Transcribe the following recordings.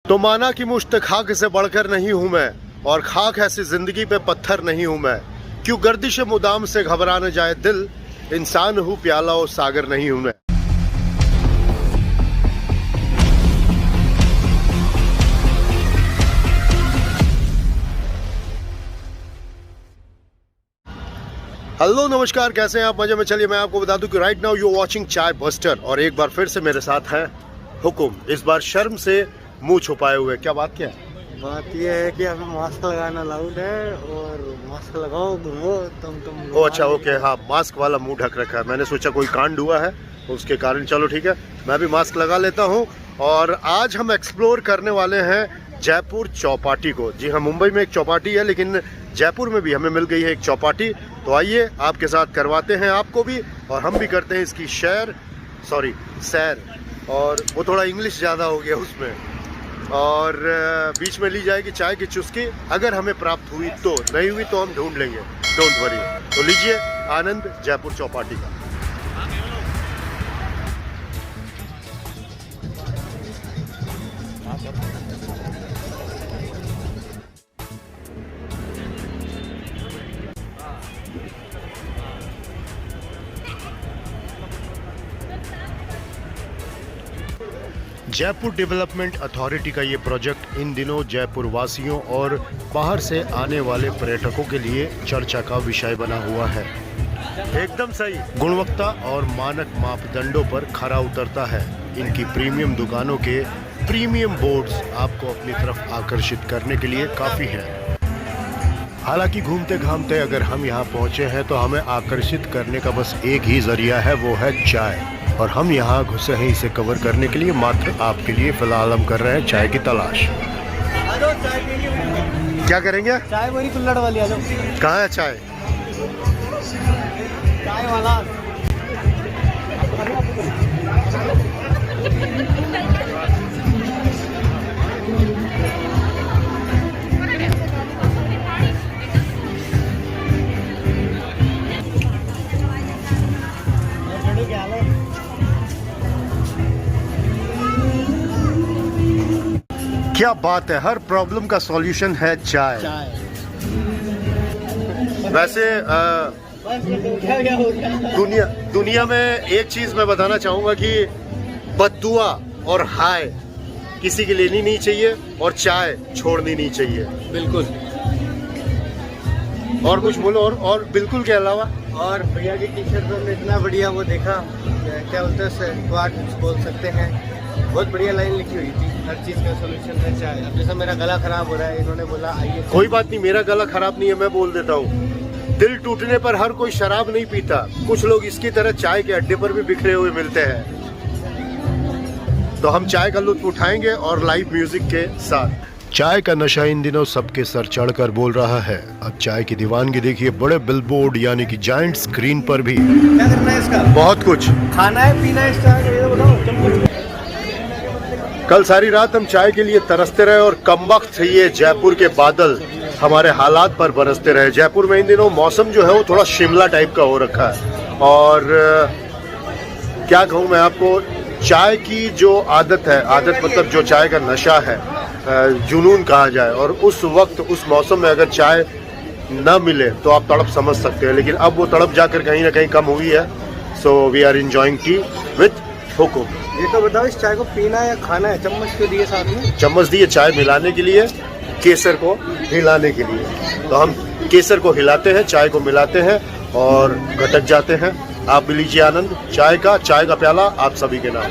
तो माना कि मुश्त खाक से बढ़कर नहीं हूँ मैं, और खाक ऐसी जिंदगी पे पत्थर नहीं हूँ मैं। क्यों गर्दिश मुदाम से घबरा न जाए दिल, इंसान हूँ प्याला और सागर नहीं हूँ मैं। हेलो नमस्कार, कैसे हैं आप? मजे में। चलिए मैं आपको बता दूं कि राइट नाउ यू वाचिंग चाय बस्टर, और एक बार फिर से मेरे साथ है हुकुम, इस बार शर्म से मुंह छुपाए हुए। क्या बात क्या है? बात यह है कि हमें मास्क लगाना अलाउड है, और मास्क लगाओ घूमो तुम। ओ अच्छा, ओके, हाँ, मास्क वाला मुंह ढक रखा है। मैंने सोचा कोई कांड हुआ है उसके कारण। चलो ठीक है, मैं भी मास्क लगा लेता हूँ। और आज हम एक्सप्लोर करने वाले हैं जयपुर चौपाटी को। जी हाँ, मुंबई में एक चौपाटी है, लेकिन जयपुर में भी हमें मिल गई है एक चौपाटी। तो आइए आपके साथ करवाते हैं आपको भी, और हम भी करते हैं इसकी सैर। और वो थोड़ा इंग्लिश ज़्यादा हो गया उसमें। और बीच में ली जाएगी चाय की चुस्की, अगर हमें प्राप्त हुई तो। नहीं हुई तो हम ढूंढ लेंगे, डोंट वरी। तो लीजिए आनंद जयपुर चौपाटी का। जयपुर डेवलपमेंट अथॉरिटी का ये प्रोजेक्ट इन दिनों जयपुर वासियों और बाहर से आने वाले पर्यटकों के लिए चर्चा का विषय बना हुआ है। एकदम सही, गुणवत्ता और मानक मापदंडों पर खरा उतरता है। इनकी प्रीमियम दुकानों के प्रीमियम बोर्ड्स आपको अपनी तरफ आकर्षित करने के लिए काफ़ी है। हालांकि घूमते घामते अगर हम यहाँ पहुँचे हैं तो हमें आकर्षित करने का बस एक ही जरिया है, वो है चाय। और हम यहाँ घुसे हैं इसे कवर करने के लिए। मात्र आपके लिए फिलहाल हम कर रहे हैं चाय की तलाश। क्या करेंगे? चाय वही कुल्हड़ वाली आ जाओ। कहाँ है चाय? चाय वाला क्या बात है, हर प्रॉब्लम का सॉल्यूशन है चाय। वैसे दुनिया में एक चीज मैं बताना चाहूंगा कि बद्दुआ और हाय किसी की लेनी नहीं चाहिए, और चाय छोड़नी नहीं चाहिए। बिल्कुल। और कुछ बोलो। और बिल्कुल के अलावा। और भैया की टी शर्ट में इतना बढ़िया वो देखा, क्या बोलते हैं, कुछ बोल सकते हैं, बहुत बढ़िया लाइन लिखी हुई थी, हर चीज़ का सोल्यूशन है चाय। अब जैसा मेरा गला खराब हो रहा है, इन्होंने बोला आइए। कोई बात नहीं, मेरा गला खराब नहीं है, मैं बोल देता हूँ। दिल टूटने पर हर कोई शराब नहीं पीता, कुछ लोग इसकी तरह चाय के अड्डे पर भी बिखरे हुए मिलते हैं। तो हम चाय का लुत्फ उठाएंगे और लाइव म्यूजिक के साथ। चाय का नशा इन दिनों सबके सर चढ़कर बोल रहा है। अब चाय की दीवानगी देखिए, बड़े बिलबोर्ड यानी कि जायंट स्क्रीन पर भी। क्या करना है इसका? बहुत कुछ खाना है, पीना है, इसका कल सारी रात हम चाय के लिए तरसते रहे, और कमबख्त ये जयपुर के बादल हमारे हालात पर बरसते रहे। जयपुर में इन दिनों मौसम जो है वो थोड़ा शिमला टाइप का हो रखा है। और क्या कहूँ मैं आपको, चाय की जो आदत है, आदत मतलब जो चाय का नशा है, जुनून कहा जाए, और उस वक्त उस मौसम में अगर चाय न मिले तो आप तड़प समझ सकते हैं। लेकिन अब वो तड़प जाकर कहीं ना कहीं कम हुई है। So we are enjoying tea with हुकुम। ये तो बताओ, इस चाय को पीना है या खाना है? चम्मच क्यों दिए साथ में? चम्मच दिए चाय मिलाने के लिए, केसर को हिलाने के लिए। तो हम केसर को हिलाते हैं, चाय को मिलाते हैं और घटक जाते हैं। आप भी लीजिए आनंद चाय का प्याला आप सभी के नाम।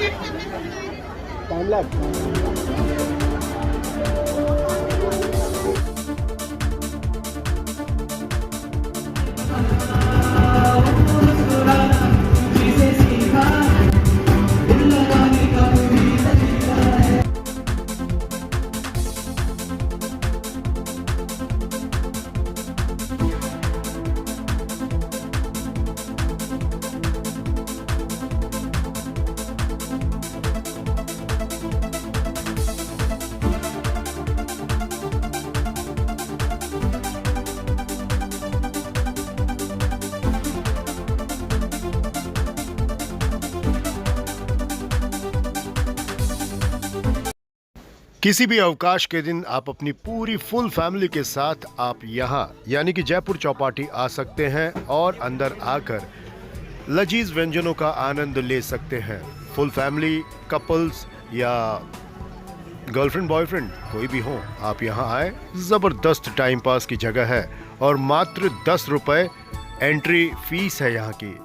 किसी भी अवकाश के दिन आप अपनी पूरी फुल फैमिली के साथ आप यहाँ यानी कि जयपुर चौपाटी आ सकते हैं और अंदर आकर लजीज व्यंजनों का आनंद ले सकते हैं। फुल फैमिली, कपल्स या गर्लफ्रेंड बॉयफ्रेंड कोई भी हो, आप यहाँ आए। ज़बरदस्त टाइम पास की जगह है और मात्र 10 रुपए एंट्री फीस है यहाँ की।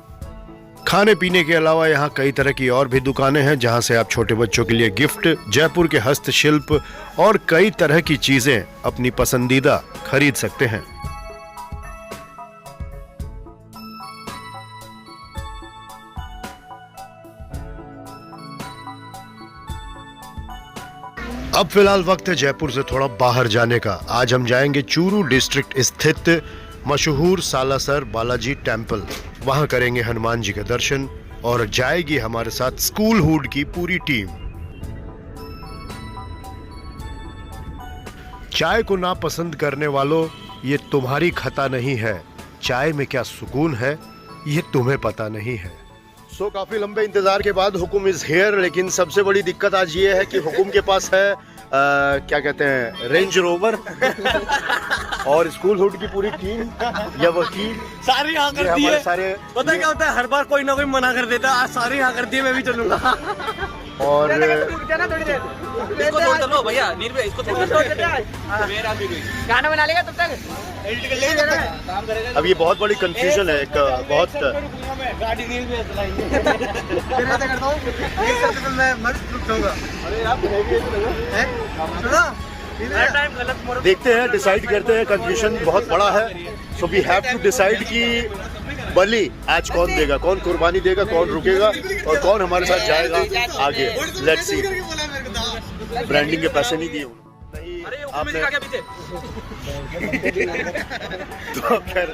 खाने पीने के अलावा यहाँ कई तरह की और भी दुकानें हैं जहाँ से आप छोटे बच्चों के लिए गिफ्ट, जयपुर के हस्तशिल्प और कई तरह की चीजें अपनी पसंदीदा खरीद सकते हैं। अब फिलहाल वक्त है जयपुर से थोड़ा बाहर जाने का। आज हम जाएंगे चूरू डिस्ट्रिक्ट स्थित मशहूर सालासर बालाजी टेम्पल। वहां करेंगे हनुमान जी के दर्शन और जाएगी हमारे साथ स्कूल हुड की पूरी टीम। चाय को नापसंद करने वालों, ये तुम्हारी खता नहीं है। चाय में क्या सुकून है ये तुम्हें पता नहीं है। काफी लंबे इंतजार के बाद हुकुम इज हियर, लेकिन सबसे बड़ी दिक्कत आज ये है कि हुकुम के पास है क्या कहते हैं, रेंज रोवर और स्कूल हुड की पूरी टीम या वकील सारे यहाँ कर दिए। सारे पता क्या होता है, हर बार कोई ना कोई मना कर देता है। आज सारे यहाँ कर दिए, मैं भी चलूंगा। और इसको छोड़ दो भैया, नीर पे इसको छोड़ दो। मेरा भी गाना बना लेगा तब तक एडिट कर लेगा, काम करेगा। अब ये बहुत बड़ी कंफ्यूजन है, एक बहुत गाड़ी नील पे चलाएंगे। फिर ऐसा करता हूँ, एक करते तो मैं मस्त रुक जाऊंगा। अरे आप सुनो, टाइम गलत देखते हैं, डिसाइड करते हैं। कंफ्यूजन बहुत बड़ा है, so we have to decide कि बलि आज कौन देगा, कौन कुर्बानी देगा, कौन रुकेगा और कौन हमारे साथ जाएगा आगे। Let's see. ब्रांडिंग के पैसे नहीं दिए आपने। तो खैर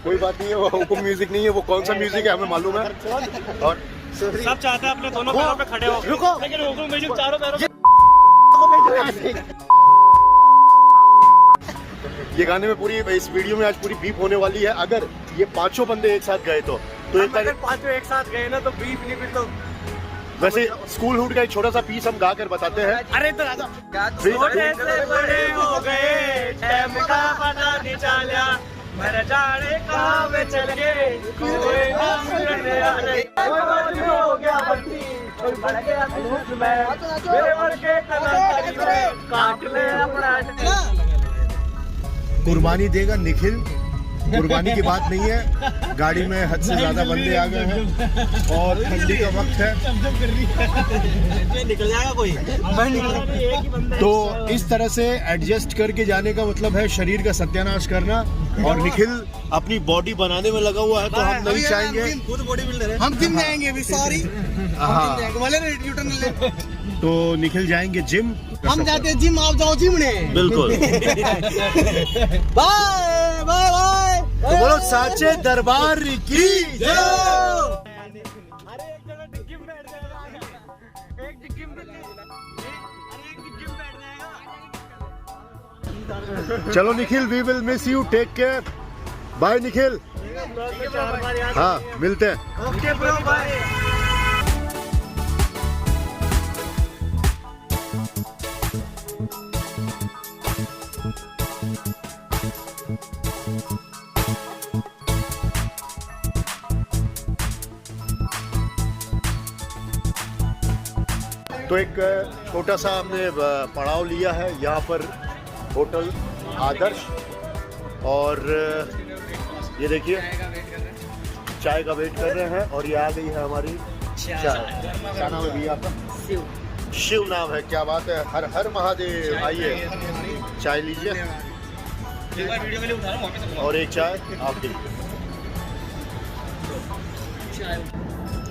कोई बात नहीं है, वो हुकुम म्यूजिक नहीं है, वो कौन सा म्यूजिक है हमें मालूम है। और सब चाहते हैं अपने दोनों पैरों पे खड़े हो, रुको, लेकिन हुकुम म्यूजिक चारों पैरों ये गाने में पूरी, इस वीडियो में आज पूरी बीप होने वाली है। अगर ये पांचों बंदे एक साथ गए तो अगर पांचों एक साथ गए ना तो बीप नहीं, फिर तो वैसे स्कूल हुड का एक छोटा सा पीस हम गा कर बताते हैं। अरे तो राजा छोटे से बड़े हो गए, टाइम का पता नहीं चला, मेरे जाने कहाँ में चल गए, कोई काम करने आ रहे, हो गया बंदी, बढ़ गया दूध में, मेरे मर के काट ले अपना। कुर्बानी देगा निखिल, कुर्बानी की बात नहीं है। गाड़ी में हद से ज्यादा बंदे आ गए हैं और ठंडी का वक्त है, निकल जाएगा कोई। तो इस तरह से एडजस्ट करके जाने का मतलब है शरीर का सत्यानाश करना। और निखिल अपनी बॉडी बनाने में लगा हुआ है, तो हम नहीं चाहेंगे, खुद बॉडी बिल्डर है। हम जिम जाएंगे अभी, सॉरी। हाँ, तो निखिल जाएंगे जिम। हम जाते हैं जिम, आप जाओ जिम ने। बिल्कुल। Bye bye bye. तो बोलो साचे दरबार की जय। चलो Nikhil, we will miss you, take care, bye Nikhil. हाँ, मिलते हैं। Okay bro, bye. तो एक छोटा सा हमने पड़ाव लिया है यहाँ पर, होटल आदर्श। और ये देखिए चाय का वेट कर रहे हैं और ये आ गई है हमारी चाय। क्या नाम है भैया आपका? शिव नाम है, क्या बात है। हर हर महादेव। आइए चाय लीजिए और एक चाय आपके लिए।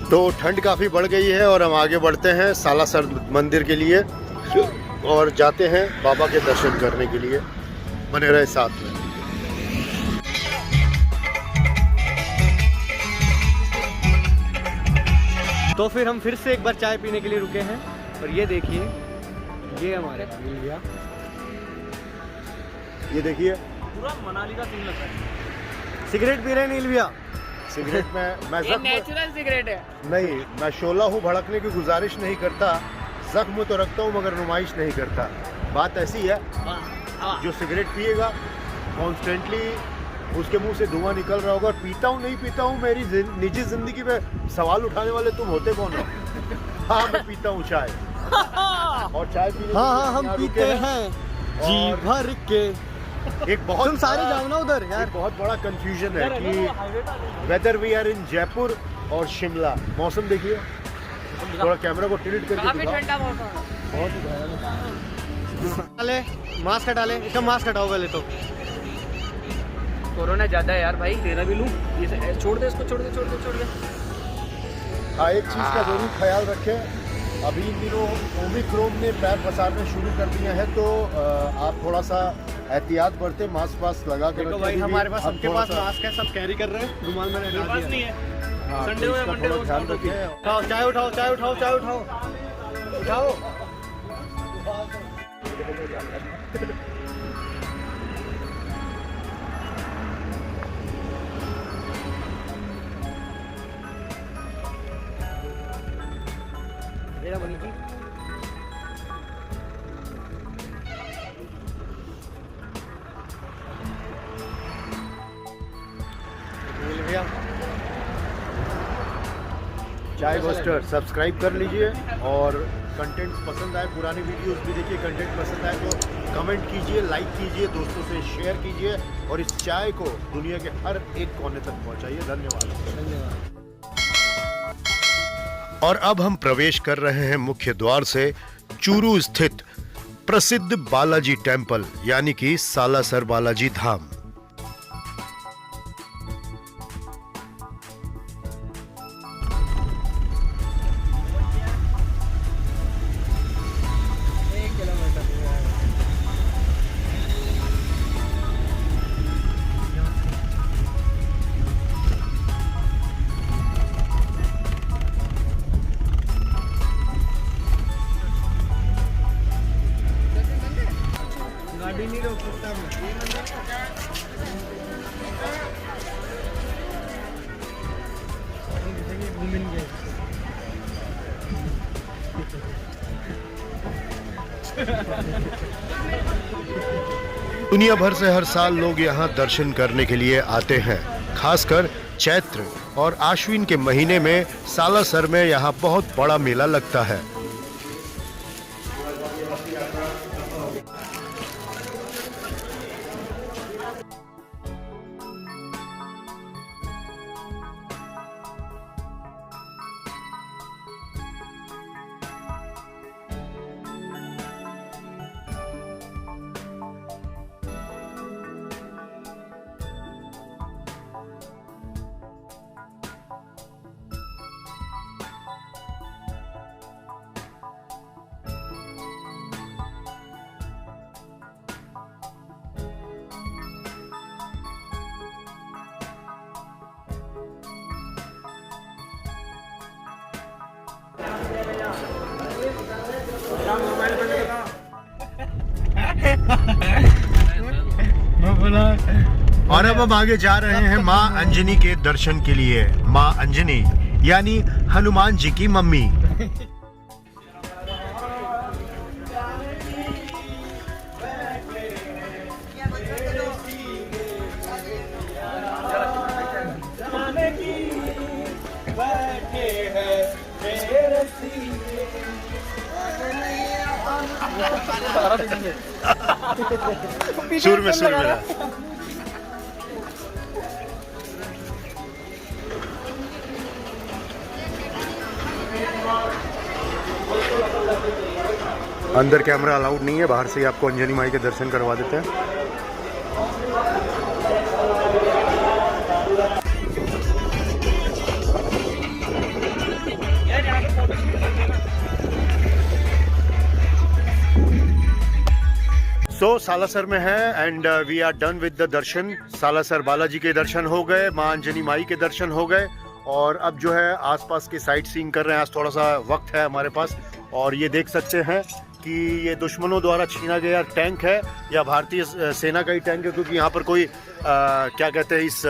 तो ठंड काफ़ी बढ़ गई है और हम आगे बढ़ते हैं सालासर मंदिर के लिए और जाते हैं बाबा के दर्शन करने के लिए। बने रहे साथ में। तो फिर हम फिर से एक बार चाय पीने के लिए रुके हैं और ये देखिए, ये हमारे भैया, ये देखिए पूरा मनाली का सीन लग रहा है। सिगरेट पी रहे हैं नील भैया? सिगरेट में मैं नेचुरल सिगरेट है। नहीं, मैं शोला हूँ, भड़कने की गुजारिश नहीं करता। जख्म तो रखता हूँ मगर नुमाइश नहीं करता। बात ऐसी है, जो सिगरेट पिएगा कॉन्स्टेंटली उसके मुंह से धुआं निकल रहा होगा, और पीता हूँ नहीं पीता हूँ मेरी निजी जिंदगी में सवाल उठाने वाले तुम होते कौन हो? हाँ मैं पीता हूँ चाय, और चाय पीने हाँ हम पीते हैं जी भर के। एक बहुत तुम सारे जाओ ना उधर यार। एक बहुत बड़ा कंफ्यूजन है कि whether we are in Jaipur और शिमला। मौसम देखिए, थोड़ा कैमरा को टिल्ट करके काफी दिखाओ। ठंडा मौसम। बहुत ही भयानक। ले मास्क हटा ले, इसका मास्क हटाओ पहले तो। कोरोना ज्यादा है यार भाई, तेरा भी लूं? ये छोड़ दे इसको, छोड़ दे। हाँ, एक चीज़ का जरूर ख्याल रखें, अभी इन दिनों ओमिक्रॉन ने पैर पसारने शुरू कर दिया है, तो आप थोड़ा सा एहतियात बरते, मास्क वास्क लगा के रखें। भाई हमारे पास, अब सबके थोड़ा पास सा- मास्क है, सब कैरी कर रहे हैं। रुमाल मैंने हटा दिया। नहीं है। हाँ, संडे तो को या इसका मंडे थोड़ा को ध्यान स्टार्ट होती है। रखें। उठाओ चाय, उठाओ। भैया चाय बस्टर सब्सक्राइब कर लीजिए, और कंटेंट पसंद आए, पुरानी वीडियोस भी देखिए, कंटेंट पसंद आए तो कमेंट कीजिए, लाइक कीजिए, दोस्तों से शेयर कीजिए, और इस चाय को दुनिया के हर एक कोने तक पहुंचाइए। धन्यवाद। और अब हम प्रवेश कर रहे हैं मुख्य द्वार से चूरू स्थित प्रसिद्ध बालाजी टेम्पल यानी कि सालासर बालाजी धाम। गाड़ी नहीं रोक सकता मैं। घूमेंगे। दुनिया भर से हर साल लोग यहाँ दर्शन करने के लिए आते हैं। खासकर चैत्र और आश्विन के महीने में सालासर में यहाँ बहुत बड़ा मेला लगता है। और अब हम आगे जा रहे हैं माँ अंजनी के दर्शन के लिए। माँ अंजनी यानी हनुमान जी की मम्मी। सुर में मिला। अंदर कैमरा अलाउड नहीं है, बाहर से ही आपको अंजनी माई के दर्शन करवा देते हैं। सो सालासर में है and we are done with the दर्शन। सालासर बालाजी के दर्शन हो गए, माँ अंजनी माई के दर्शन हो गए, और अब जो है आसपास के साइट सीइंग कर रहे हैं। आज थोड़ा सा वक्त है हमारे पास, और ये देख सकते हैं कि ये दुश्मनों द्वारा छीना गया टैंक है या भारतीय सेना का ही टैंक है, क्योंकि यहाँ पर कोई क्या कहते हैं, इस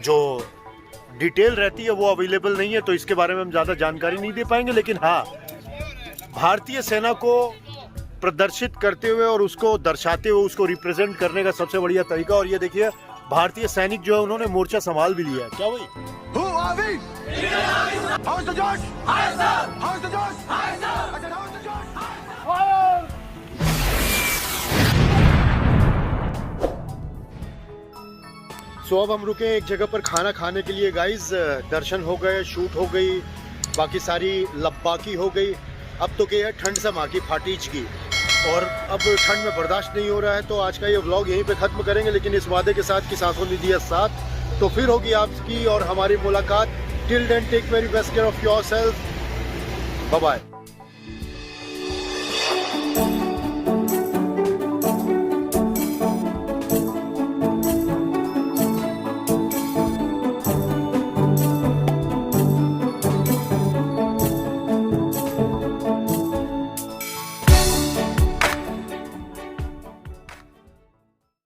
जो डिटेल रहती है वो अवेलेबल नहीं है, तो इसके बारे में हम ज़्यादा जानकारी नहीं दे पाएंगे। लेकिन हाँ, भारतीय सेना को प्रदर्शित करते हुए और उसको दर्शाते हुए उसको रिप्रेजेंट करने का सबसे बढ़िया तरीका। और ये देखिए भारतीय सैनिक जो है उन्होंने मोर्चा संभाल भी लिया है। क्या वही सो अब हम रुके एक जगह पर खाना खाने के लिए गाइस। दर्शन हो गए, शूट हो गई, बाकी सारी लब्बाकी हो गई। अब तो क्या है ठंड से माँ की फाटीच की, और अब ठंड में बर्दाश्त नहीं हो रहा है। तो आज का ये व्लॉग यहीं पे ख़त्म करेंगे, लेकिन इस वादे के साथ कि सांसों ने दिया साथ, तो फिर होगी आपकी और हमारी मुलाकात। Till then take very best care of yourself. Bye bye.